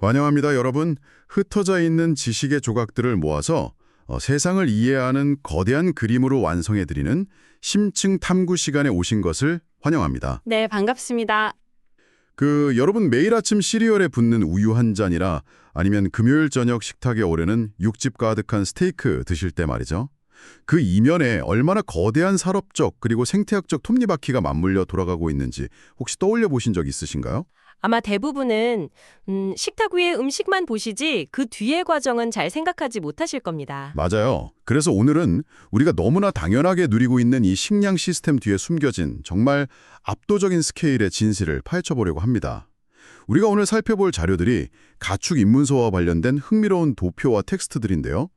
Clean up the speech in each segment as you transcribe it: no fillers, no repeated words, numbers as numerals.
환영합니다, 여러분. 흩어져 있는 지식의 조각들을 모아서 세상을 이해하는 거대한 그림으로 완성해드리는 심층 탐구 시간에 오신 것을 환영합니다. 네, 반갑습니다. 여러분 매일 아침 시리얼에 붙는 우유 한 잔이라 아니면 금요일 저녁 식탁에 오르는 육즙 가득한 스테이크 드실 때 말이죠. 그 이면에 얼마나 거대한 산업적 그리고 생태학적 톱니바퀴가 맞물려 돌아가고 있는지 혹시 떠올려 보신 적 있으신가요? 아마 대부분은 식탁 위에 음식만 보시지 그 뒤의 과정은 잘 생각하지 못하실 겁니다. 맞아요. 그래서 오늘은 우리가 너무나 당연하게 누리고 있는 이 식량 시스템 뒤에 숨겨진 정말 압도적인 스케일의 진실을 파헤쳐보려고 합니다. 우리가 오늘 살펴볼 자료들이 가축 입문서와 관련된 흥미로운 도표와 텍스트들인데요.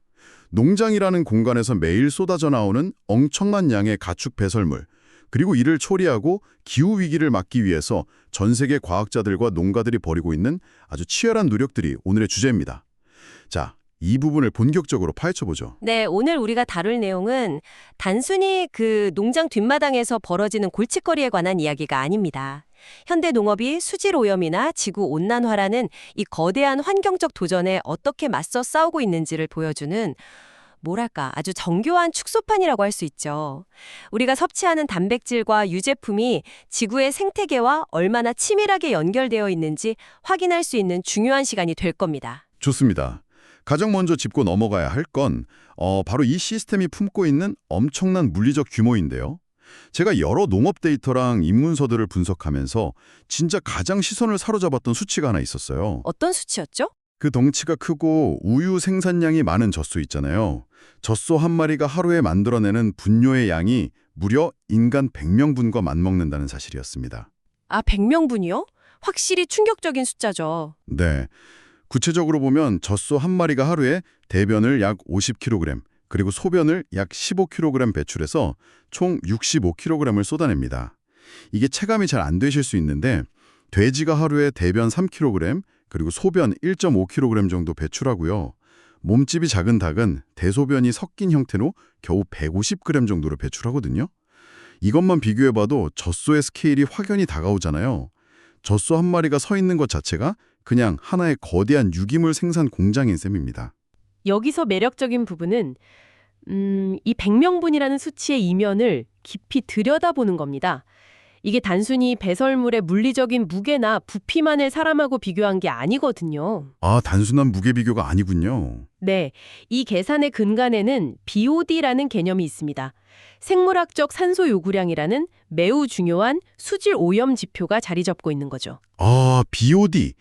농장이라는 공간에서 매일 쏟아져 나오는 엄청난 양의 가축 배설물, 그리고 이를 처리하고 기후위기를 막기 위해서 전 세계 과학자들과 농가들이 벌이고 있는 아주 치열한 노력들이 오늘의 주제입니다. 자, 이 부분을 본격적으로 파헤쳐보죠. 네, 오늘 우리가 다룰 내용은 단순히 그 농장 뒷마당에서 벌어지는 골칫거리에 관한 이야기가 아닙니다. 현대 농업이 수질 오염이나 지구 온난화라는 이 거대한 환경적 도전에 어떻게 맞서 싸우고 있는지를 보여주는 뭐랄까 아주 정교한 축소판이라고 할 수 있죠. 우리가 섭취하는 단백질과 유제품이 지구의 생태계와 얼마나 치밀하게 연결되어 있는지 확인할 수 있는 중요한 시간이 될 겁니다. 좋습니다. 가장 먼저 짚고 넘어가야 할 건 바로 이 시스템이 품고 있는 엄청난 물리적 규모인데요. 제가 여러 농업 데이터랑 입문서들을 분석하면서 진짜 가장 시선을 사로잡았던 수치가 하나 있었어요. 어떤 수치였죠? 그 덩치가 크고 우유 생산량이 많은 젖소 있잖아요. 젖소 한 마리가 하루에 만들어내는 분뇨의 양이 무려 인간 100명분과 맞먹는다는 사실이었습니다. 아, 100명분이요? 확실히 충격적인 숫자죠. 네. 구체적으로 보면 젖소 한 마리가 하루에 대변을 약 50kg, 그리고 소변을 약 15kg 배출해서 총 65kg을 쏟아냅니다. 이게 체감이 잘 안 되실 수 있는데 돼지가 하루에 대변 3kg, 그리고 소변 1.5kg 정도 배출하고요. 몸집이 작은 닭은 대소변이 섞인 형태로 겨우 150g 정도를 배출하거든요. 이것만 비교해봐도 젖소의 스케일이 확연히 다가오잖아요. 젖소 한 마리가 서 있는 것 자체가 그냥 하나의 거대한 유기물 생산 공장인 셈입니다. 여기서 매력적인 부분은 이 100명분이라는 수치의 이면을 깊이 들여다보는 겁니다. 이게 단순히 배설물의 물리적인 무게나 부피만을 사람하고 비교한 게 아니거든요. 아, 단순한 무게 비교가 아니군요. 네, 이 계산의 근간에는 BOD라는 개념이 있습니다. 생물학적 산소 요구량이라는 매우 중요한 수질 오염 지표가 자리 잡고 있는 거죠. 아, BOD.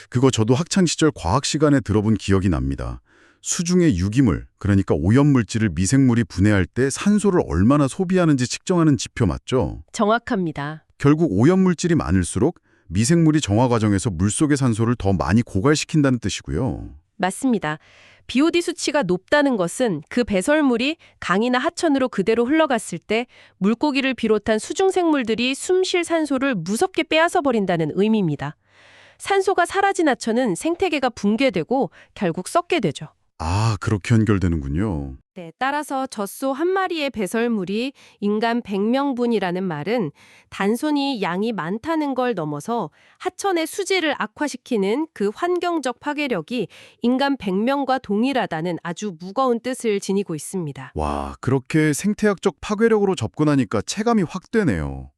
그거 저도 학창시절 과학 시간에 들어본 기억이 납니다. 수중의 유기물, 그러니까 오염물질을 미생물이 분해할 때 산소를 얼마나 소비하는지 측정하는 지표 맞죠? 정확합니다. 결국 오염물질이 많을수록 미생물이 정화 과정에서 물속의 산소를 더 많이 고갈시킨다는 뜻이고요. 맞습니다. BOD 수치가 높다는 것은 그 배설물이 강이나 하천으로 그대로 흘러갔을 때 물고기를 비롯한 수중생물들이 숨 쉴 산소를 무섭게 빼앗아 버린다는 의미입니다. 산소가 사라진 하천은 생태계가 붕괴되고 결국 썩게 되죠. 아, 그렇게 연결되는군요. 네, 따라서 젖소 한 마리의 배설물이 인간 100명분이라는 말은 단순히 양이 많다는 걸 넘어서 하천의 수질을 악화시키는 그 환경적 파괴력이 인간 100명과 동일하다는 아주 무거운 뜻을 지니고 있습니다. 와, 그렇게 생태학적 파괴력으로 접근하니까 체감이 확 되네요.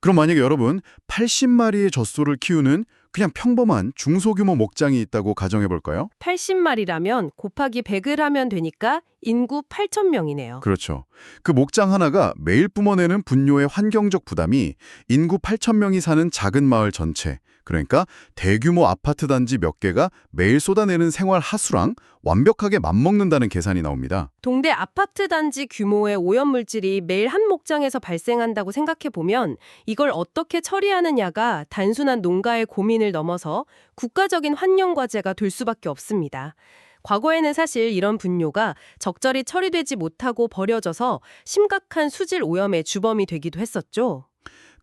그럼 만약에 여러분 80마리의 젖소를 키우는 그냥 평범한 중소규모 목장이 있다고 가정해볼까요? 80마리라면 곱하기 100을 하면 되니까 인구 8,000명이네요. 그렇죠. 그 목장 하나가 매일 뿜어내는 분뇨의 환경적 부담이 인구 8,000명이 사는 작은 마을 전체, 그러니까 대규모 아파트 단지 몇 개가 매일 쏟아내는 생활 하수랑 완벽하게 맞먹는다는 계산이 나옵니다. 동대 아파트 단지 규모의 오염물질이 매일 한 목장에서 발생한다고 생각해보면 이걸 어떻게 처리하느냐가 단순한 농가의 고민을 넘어서 국가적인 환경과제가 될 수밖에 없습니다. 과거에는 사실 이런 분뇨가 적절히 처리되지 못하고 버려져서 심각한 수질 오염의 주범이 되기도 했었죠.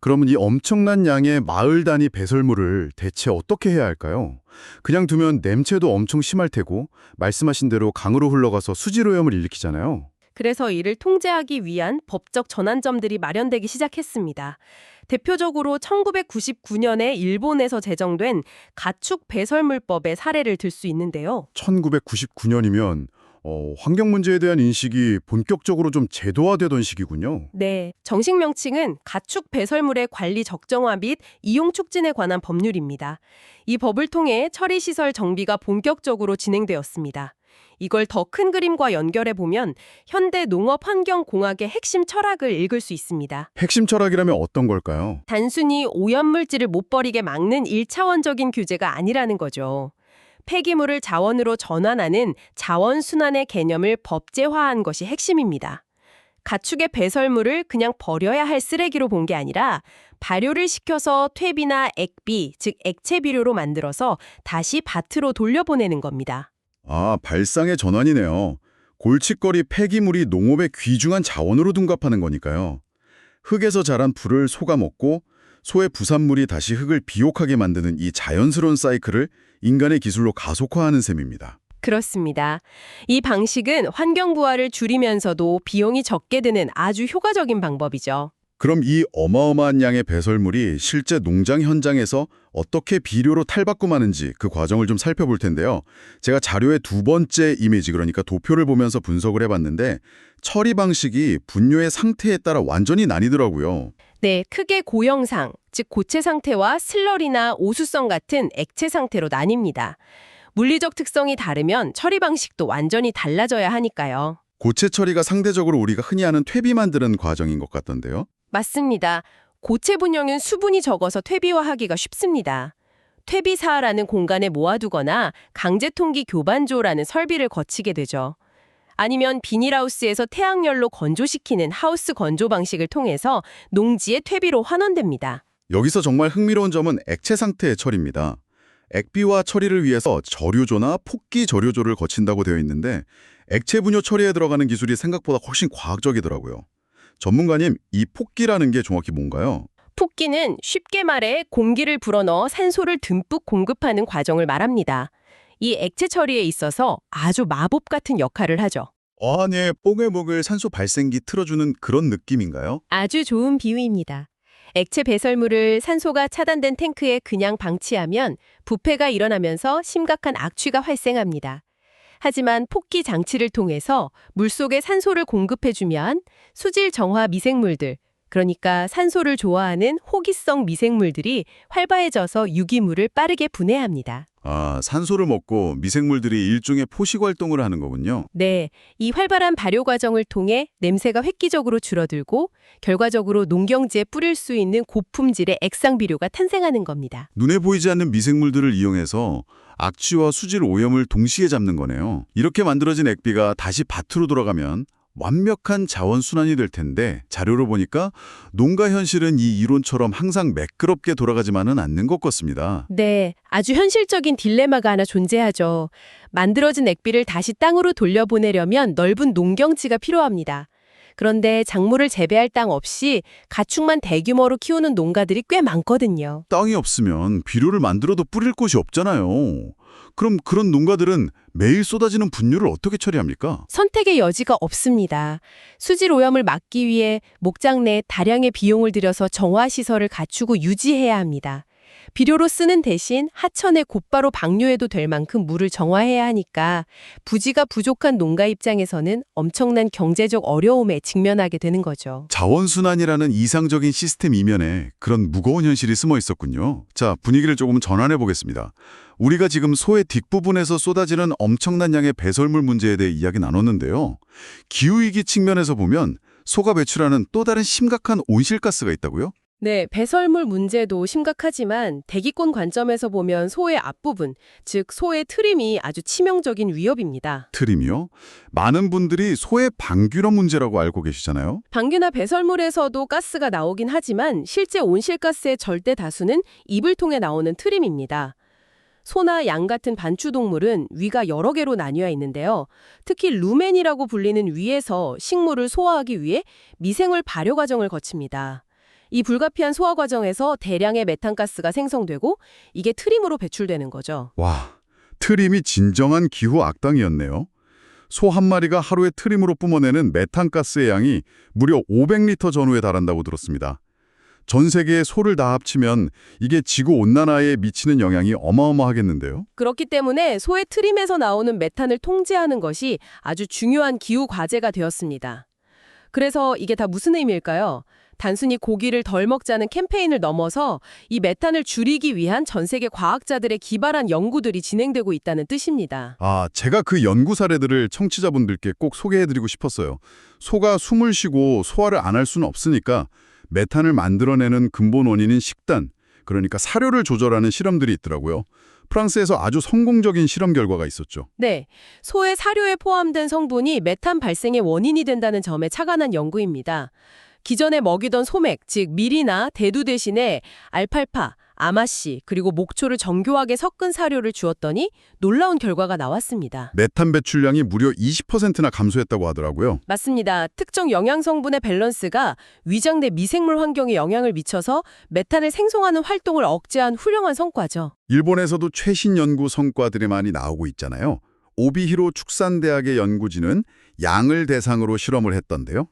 그러면 이 엄청난 양의 마을 단위 배설물을 대체 어떻게 해야 할까요? 그냥 두면 냄새도 엄청 심할 테고 말씀하신 대로 강으로 흘러가서 수질오염을 일으키잖아요. 그래서 이를 통제하기 위한 법적 전환점들이 마련되기 시작했습니다. 대표적으로 1999년에 일본에서 제정된 가축 배설물법의 사례를 들 수 있는데요. 1999년이면 환경 문제에 대한 인식이 본격적으로 좀 제도화되던 시기군요. 네, 정식 명칭은 가축 배설물의 관리 적정화 및 이용 촉진에 관한 법률입니다. 이 법을 통해 처리시설 정비가 본격적으로 진행되었습니다. 이걸 더 큰 그림과 연결해 보면 현대 농업환경공학의 핵심 철학을 읽을 수 있습니다. 핵심 철학이라면 어떤 걸까요? 단순히 오염물질을 못 버리게 막는 1차원적인 규제가 아니라는 거죠. 폐기물을 자원으로 전환하는 자원순환의 개념을 법제화한 것이 핵심입니다. 가축의 배설물을 그냥 버려야 할 쓰레기로 본 게 아니라 발효를 시켜서 퇴비나 액비, 즉 액체 비료로 만들어서 다시 밭으로 돌려보내는 겁니다. 아, 발상의 전환이네요. 골칫거리 폐기물이 농업의 귀중한 자원으로 둔갑하는 거니까요. 흙에서 자란 풀을 소가 먹고 소의 부산물이 다시 흙을 비옥하게 만드는 이 자연스러운 사이클을 인간의 기술로 가속화하는 셈입니다. 그렇습니다. 이 방식은 환경 부하를 줄이면서도 비용이 적게 드는 아주 효과적인 방법이죠. 그럼 이 어마어마한 양의 배설물이 실제 농장 현장에서 어떻게 비료로 탈바꿈하는지 그 과정을 좀 살펴볼 텐데요. 제가 자료의 두 번째 이미지, 그러니까 도표를 보면서 분석을 해봤는데 처리 방식이 분뇨의 상태에 따라 완전히 나뉘더라고요. 네, 크게 고영상, 즉 고체 상태와 슬러리나 오수성 같은 액체 상태로 나뉩니다. 물리적 특성이 다르면 처리 방식도 완전히 달라져야 하니까요. 고체 처리가 상대적으로 우리가 흔히 아는 퇴비 만드는 과정인 것 같던데요. 맞습니다. 고체 분형은 수분이 적어서 퇴비화하기가 쉽습니다. 퇴비사라는 공간에 모아두거나 강제통기 교반조라는 설비를 거치게 되죠. 아니면 비닐하우스에서 태양열로 건조시키는 하우스 건조 방식을 통해서 농지의 퇴비로 환원됩니다. 여기서 정말 흥미로운 점은 액체 상태의 처리입니다. 액비화 처리를 위해서 저류조나 폭기 저류조를 거친다고 되어 있는데 액체 분뇨 처리에 들어가는 기술이 생각보다 훨씬 과학적이더라고요. 전문가님, 이 폭기라는 게 정확히 뭔가요? 폭기는 쉽게 말해 공기를 불어넣어 산소를 듬뿍 공급하는 과정을 말합니다. 이 액체 처리에 있어서 아주 마법 같은 역할을 하죠. 네, 뽕에 먹을 산소 발생기 틀어주는 그런 느낌인가요? 아주 좋은 비유입니다. 액체 배설물을 산소가 차단된 탱크에 그냥 방치하면 부패가 일어나면서 심각한 악취가 발생합니다. 하지만 폭기 장치를 통해서 물속에 산소를 공급해주면 수질 정화 미생물들, 그러니까 산소를 좋아하는 호기성 미생물들이 활발해져서 유기물을 빠르게 분해합니다. 아, 산소를 먹고 미생물들이 일종의 포식 활동을 하는 거군요. 네, 이 활발한 발효 과정을 통해 냄새가 획기적으로 줄어들고 결과적으로 농경지에 뿌릴 수 있는 고품질의 액상 비료가 탄생하는 겁니다. 눈에 보이지 않는 미생물들을 이용해서 악취와 수질 오염을 동시에 잡는 거네요. 이렇게 만들어진 액비가 다시 밭으로 돌아가면 완벽한 자원 순환이 될 텐데 자료로 보니까 농가 현실은 이 이론처럼 항상 매끄럽게 돌아가지만은 않는 것 같습니다. 네, 아주 현실적인 딜레마가 하나 존재하죠. 만들어진 액비를 다시 땅으로 돌려보내려면 넓은 농경지가 필요합니다. 그런데 작물을 재배할 땅 없이 가축만 대규모로 키우는 농가들이 꽤 많거든요. 땅이 없으면 비료를 만들어도 뿌릴 곳이 없잖아요. 그럼 그런 농가들은 매일 쏟아지는 분유를 어떻게 처리합니까? 선택의 여지가 없습니다. 수질 오염을 막기 위해 목장 내 다량의 비용을 들여서 정화 시설을 갖추고 유지해야 합니다. 비료로 쓰는 대신 하천에 곧바로 방류해도 될 만큼 물을 정화해야 하니까 부지가 부족한 농가 입장에서는 엄청난 경제적 어려움에 직면하게 되는 거죠. 자원순환이라는 이상적인 시스템 이면에 그런 무거운 현실이 숨어 있었군요. 자, 분위기를 조금 전환해 보겠습니다. 우리가 지금 소의 뒷부분에서 쏟아지는 엄청난 양의 배설물 문제에 대해 이야기 나눴는데요. 기후위기 측면에서 보면 소가 배출하는 또 다른 심각한 온실가스가 있다고요? 네, 배설물 문제도 심각하지만 대기권 관점에서 보면 소의 앞부분, 즉 소의 트림이 아주 치명적인 위협입니다. 트림이요? 많은 분들이 소의 방귀러 문제라고 알고 계시잖아요. 방귀나 배설물에서도 가스가 나오긴 하지만 실제 온실가스의 절대 다수는 입을 통해 나오는 트림입니다. 소나 양 같은 반추동물은 위가 여러 개로 나뉘어 있는데요. 특히 루멘이라고 불리는 위에서 식물을 소화하기 위해 미생물 발효 과정을 거칩니다. 이 불가피한 소화 과정에서 대량의 메탄가스가 생성되고 이게 트림으로 배출되는 거죠. 와, 트림이 진정한 기후 악당이었네요. 소 한 마리가 하루에 트림으로 뿜어내는 메탄가스의 양이 무려 500리터 전후에 달한다고 들었습니다. 전 세계의 소를 다 합치면 이게 지구온난화에 미치는 영향이 어마어마하겠는데요. 그렇기 때문에 소의 트림에서 나오는 메탄을 통제하는 것이 아주 중요한 기후 과제가 되었습니다. 그래서 이게 다 무슨 의미일까요? 단순히 고기를 덜 먹자는 캠페인을 넘어서 이 메탄을 줄이기 위한 전 세계 과학자들의 기발한 연구들이 진행되고 있다는 뜻입니다. 제가 그 연구 사례들을 청취자분들께 꼭 소개해드리고 싶었어요. 소가 숨을 쉬고 소화를 안 할 수는 없으니까 메탄을 만들어내는 근본 원인인 식단, 그러니까 사료를 조절하는 실험들이 있더라고요. 프랑스에서 아주 성공적인 실험 결과가 있었죠. 네, 소의 사료에 포함된 성분이 메탄 발생의 원인이 된다는 점에 착안한 연구입니다. 기존에 먹이던 소맥, 즉 밀이나 대두 대신에 알팔파, 아마씨, 그리고 목초를 정교하게 섞은 사료를 주었더니 놀라운 결과가 나왔습니다. 메탄 배출량이 무려 20%나 감소했다고 하더라고요. 맞습니다. 특정 영양 성분의 밸런스가 위장 내 미생물 환경에 영향을 미쳐서 메탄을 생성하는 활동을 억제한 훌륭한 성과죠. 일본에서도 최신 연구 성과들이 많이 나오고 있잖아요. 오비히로 축산대학의 연구진은 양을 대상으로 실험을 했던데요.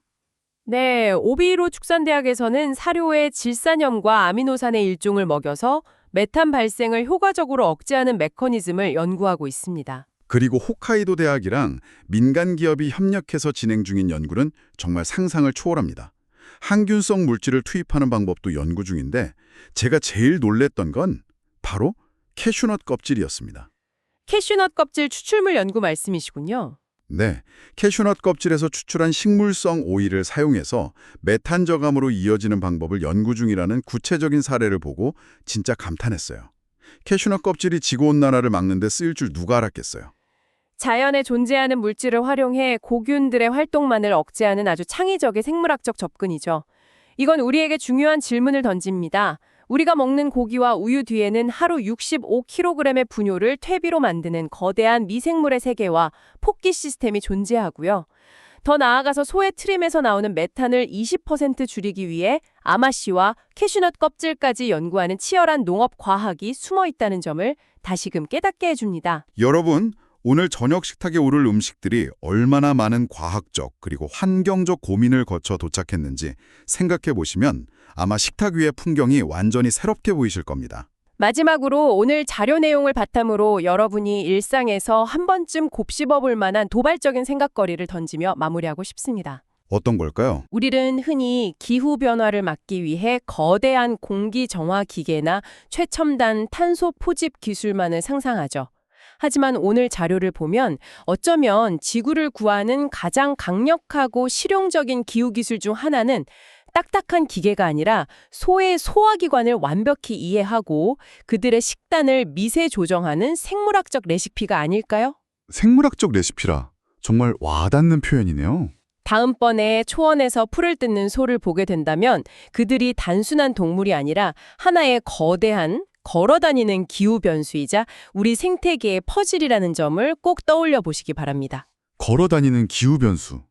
네, 오비히로 축산대학에서는 사료에 질산염과 아미노산의 일종을 먹여서 메탄 발생을 효과적으로 억제하는 메커니즘을 연구하고 있습니다. 그리고 홋카이도 대학이랑 민간 기업이 협력해서 진행 중인 연구는 정말 상상을 초월합니다. 항균성 물질을 투입하는 방법도 연구 중인데 제가 제일 놀랬던 건 바로 캐슈넛 껍질이었습니다. 캐슈넛 껍질 추출물 연구 말씀이시군요. 네, 캐슈넛 껍질에서 추출한 식물성 오일을 사용해서 메탄 저감으로 이어지는 방법을 연구 중이라는 구체적인 사례를 보고 진짜 감탄했어요. 캐슈넛 껍질이 지구온난화를 막는 데 쓰일 줄 누가 알았겠어요. 자연에 존재하는 물질을 활용해 고균들의 활동만을 억제하는 아주 창의적인 생물학적 접근이죠. 이건 우리에게 중요한 질문을 던집니다. 우리가 먹는 고기와 우유 뒤에는 하루 65kg의 분뇨를 퇴비로 만드는 거대한 미생물의 세계와 폭기 시스템이 존재하고요. 더 나아가서 소의 트림에서 나오는 메탄을 20% 줄이기 위해 아마씨와 캐슈넛 껍질까지 연구하는 치열한 농업 과학이 숨어 있다는 점을 다시금 깨닫게 해줍니다. 여러분, 오늘 저녁 식탁에 오를 음식들이 얼마나 많은 과학적 그리고 환경적 고민을 거쳐 도착했는지 생각해 보시면 아마 식탁 위의 풍경이 완전히 새롭게 보이실 겁니다. 마지막으로 오늘 자료 내용을 바탕으로 여러분이 일상에서 한 번쯤 곱씹어 볼 만한 도발적인 생각거리를 던지며 마무리하고 싶습니다. 어떤 걸까요? 우리는 흔히 기후변화를 막기 위해 거대한 공기 정화 기계나 최첨단 탄소 포집 기술만을 상상하죠. 하지만 오늘 자료를 보면 어쩌면 지구를 구하는 가장 강력하고 실용적인 기후기술 중 하나는 딱딱한 기계가 아니라 소의 소화기관을 완벽히 이해하고 그들의 식단을 미세 조정하는 생물학적 레시피가 아닐까요? 생물학적 레시피라 정말 와닿는 표현이네요. 다음번에 초원에서 풀을 뜯는 소를 보게 된다면 그들이 단순한 동물이 아니라 하나의 거대한 걸어다니는 기후변수이자 우리 생태계의 퍼즐이라는 점을 꼭 떠올려 보시기 바랍니다. 걸어다니는 기후변수.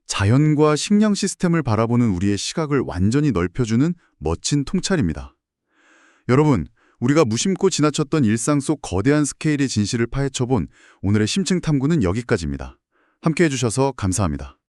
자연과 식량 시스템을 바라보는 우리의 시각을 완전히 넓혀주는 멋진 통찰입니다. 여러분, 우리가 무심코 지나쳤던 일상 속 거대한 스케일의 진실을 파헤쳐본 오늘의 심층 탐구는 여기까지입니다. 함께해 주셔서 감사합니다.